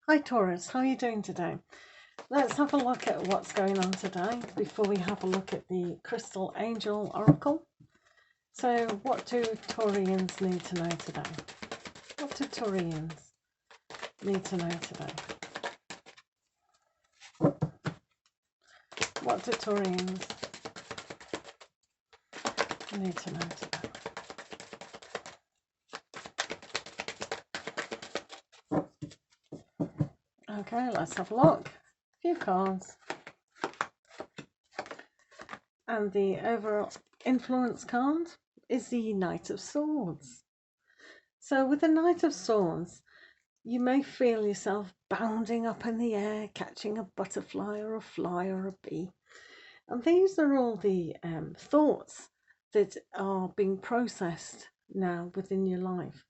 Hi Taurus, how are you doing today? Let's have a look at what's going on today before we have a look at the Crystal Angel Oracle. So what do Taurians need to know today? What do Taurians need to know today? What do Taurians need to know today? Okay, let's have a look. A few cards. And the overall influence card is the Knight of Swords. So with the Knight of Swords, you may feel yourself bounding up in the air, catching a butterfly or a fly or a bee. And these are all the thoughts that are being processed now within your life.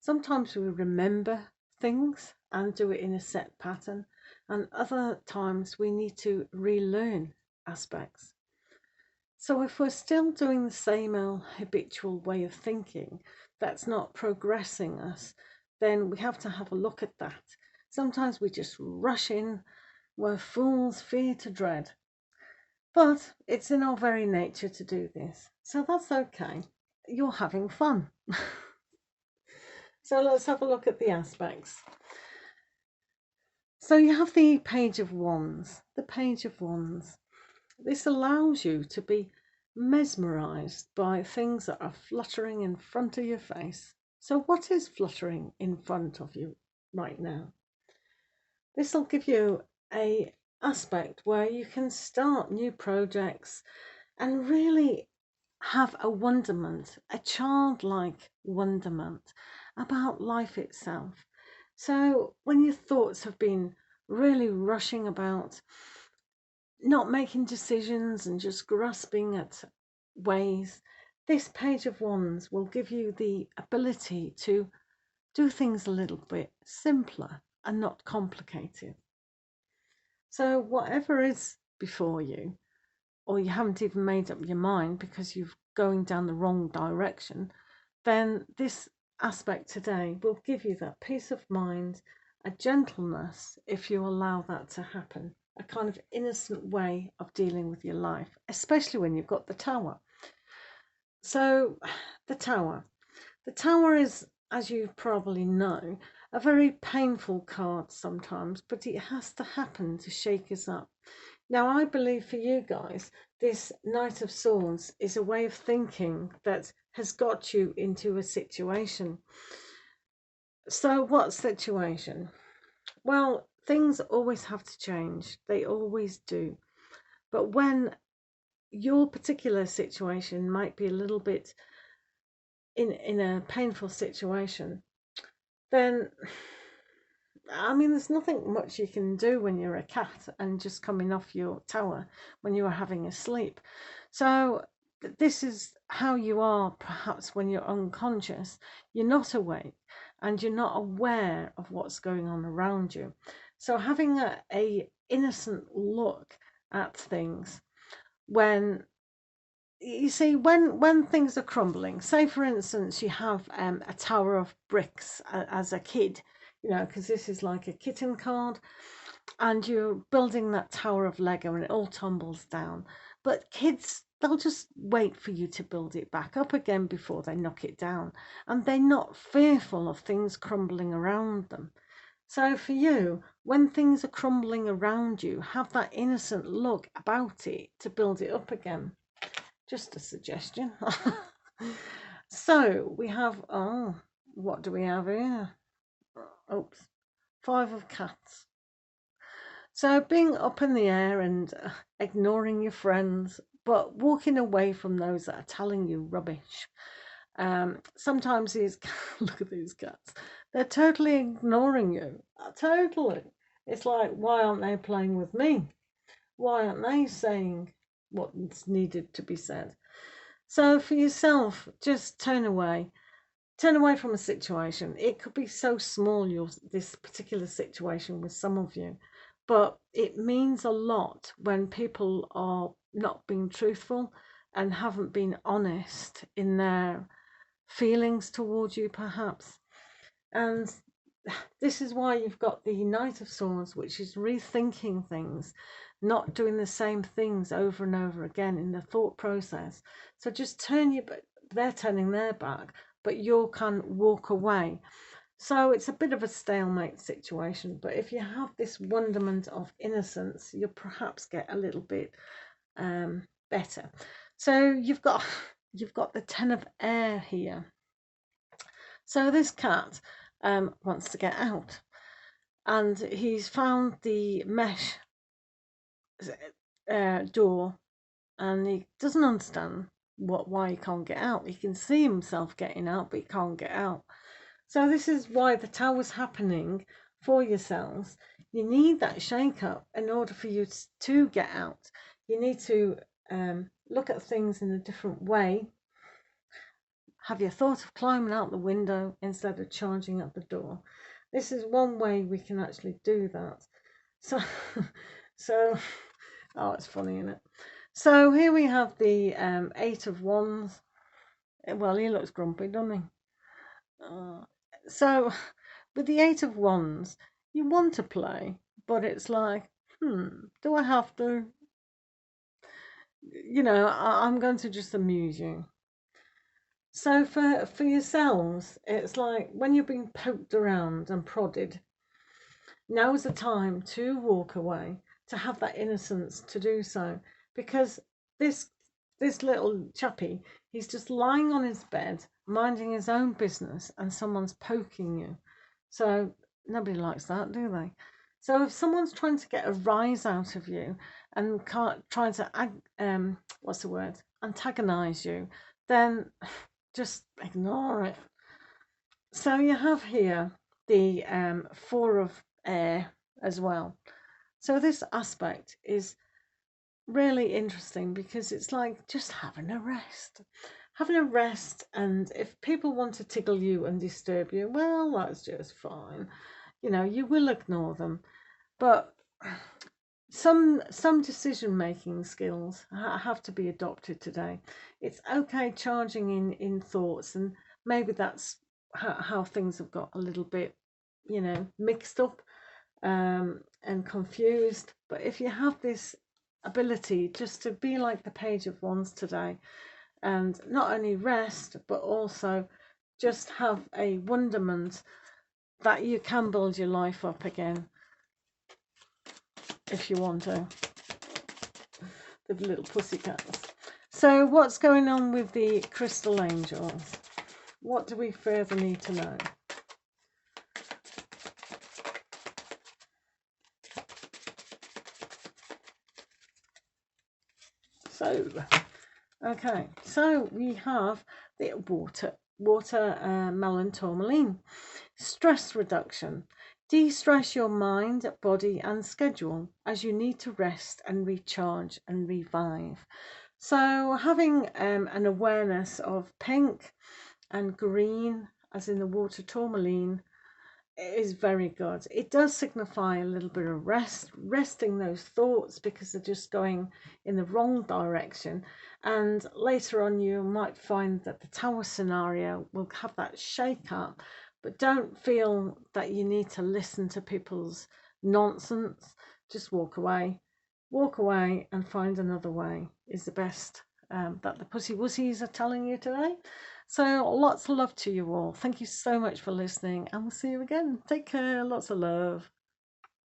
Sometimes we remember things and do it in a set pattern, and other times we need to relearn aspects. So if we're still doing the same old habitual way of thinking that's not progressing us, then we have to have a look at that. Sometimes we just rush in where fools fear to dread. But it's in our very nature to do this. So that's okay. You're having fun. So let's have a look at the aspects. So you have the Page of Wands. The Page of Wands. This allows you to be mesmerized by things that are fluttering in front of your face. So what is fluttering in front of you right now? This will give you a aspect where you can start new projects and really have a wonderment, a childlike wonderment about life itself. So when your thoughts have been really rushing about, not making decisions and just grasping at ways, this Page of Wands will give you the ability to do things a little bit simpler and not complicated. So whatever is before you, or you haven't even made up your mind because you're going down the wrong direction, then this aspect today will give you that peace of mind, a gentleness if you allow that to happen, a kind of innocent way of dealing with your life, especially when you've got the Tower. So the Tower. The Tower is, as you probably know, a very painful card sometimes, but it has to happen to shake us up. Now, I believe for you guys, this Knight of Swords is a way of thinking that has got you into a situation. So, what situation? Well, things always have to change, they always do. But when your particular situation might be a little bit in a painful situation, then I mean, there's nothing much you can do when you're a cat and just coming off your tower when you are having a sleep. So, this is how you are perhaps when you're unconscious. You're not awake and you're not aware of what's going on around you. So, having a innocent look at things when you see when things are crumbling, say for instance you have a tower of bricks as a kid, you know, because this is like a kitten card, and you're building that tower of Lego and it all tumbles down, but kids, they'll just wait for you to build it back up again before they knock it down, and they're not fearful of things crumbling around them. So for you, when things are crumbling around you, have that innocent look about it to build it up again. Just a suggestion. So we have, oh, what do we have here? Oops, 5 of Cats. So being up in the air and ignoring your friends, but walking away from those that are telling you rubbish. Sometimes these, look at these cats, they're totally ignoring you. Totally. It's like, why aren't they playing with me? Why aren't they saying what's needed to be said? So for yourself, just turn away. Turn away from a situation. It could be so small, this particular situation with some of you, but it means a lot when people are not being truthful and haven't been honest in their feelings towards you, perhaps. And this is why you've got the Knight of Swords, which is rethinking things, not doing the same things over and over again in the thought process. So just turn your back. They're turning their back, but you can walk away. So it's a bit of a stalemate situation. But if you have this wonderment of innocence, you'll perhaps get a little bit better. So you've got the Ten of Air here. So this cat wants to get out, and he's found the mesh door, and he doesn't understand why he can't get out. He can see himself getting out, but he can't get out. So this is why the tower's happening for yourselves. You need that shake up in order for you to get out. You need to look at things in a different way. Have you thought of climbing out the window instead of charging at the door? This is one way we can actually do that. So, so oh, it's funny, isn't it? So here we have the Eight of Wands. Well, he looks grumpy, doesn't he? So with the Eight of Wands, you want to play, but it's like, do I have to? You know, I'm going to just amuse you. So for yourselves, it's like when you're being poked around and prodded, now is the time to walk away, to have that innocence to do so. Because this little chappy, he's just lying on his bed, minding his own business, and someone's poking you. So nobody likes that, do they? So if someone's trying to get a rise out of you and trying to what's the word, antagonize you, then just ignore it. So you have here the Four of Air as well. So this aspect is really interesting because it's like just having a rest. Having a rest, and if people want to tickle you and disturb you, well, that's just fine. You know, you will ignore them. But some decision making skills have to be adopted today. It's okay charging in thoughts, and maybe that's how things have got a little bit, you know, mixed up and confused. But if you have this ability just to be like the Page of Wands today, and not only rest but also just have a wonderment that you can build your life up again if you want to. The little pussycats. So what's going on with the crystal angels? What do we further need to know? So, okay, so we have the watermelon tourmaline. Stress reduction. De-stress your mind, body and schedule as you need to rest and recharge and revive. So having an awareness of pink and green, as in the water tourmaline, is very good. It does signify a little bit of resting those thoughts because they're just going in the wrong direction. And later on you might find that the tower scenario will have that shake up, but don't feel that you need to listen to people's nonsense. Just walk away and find another way is the best that the pussy wussies are telling you today. So lots of love to you all. Thank you so much for listening, and we'll see you again. Take care. Lots of love.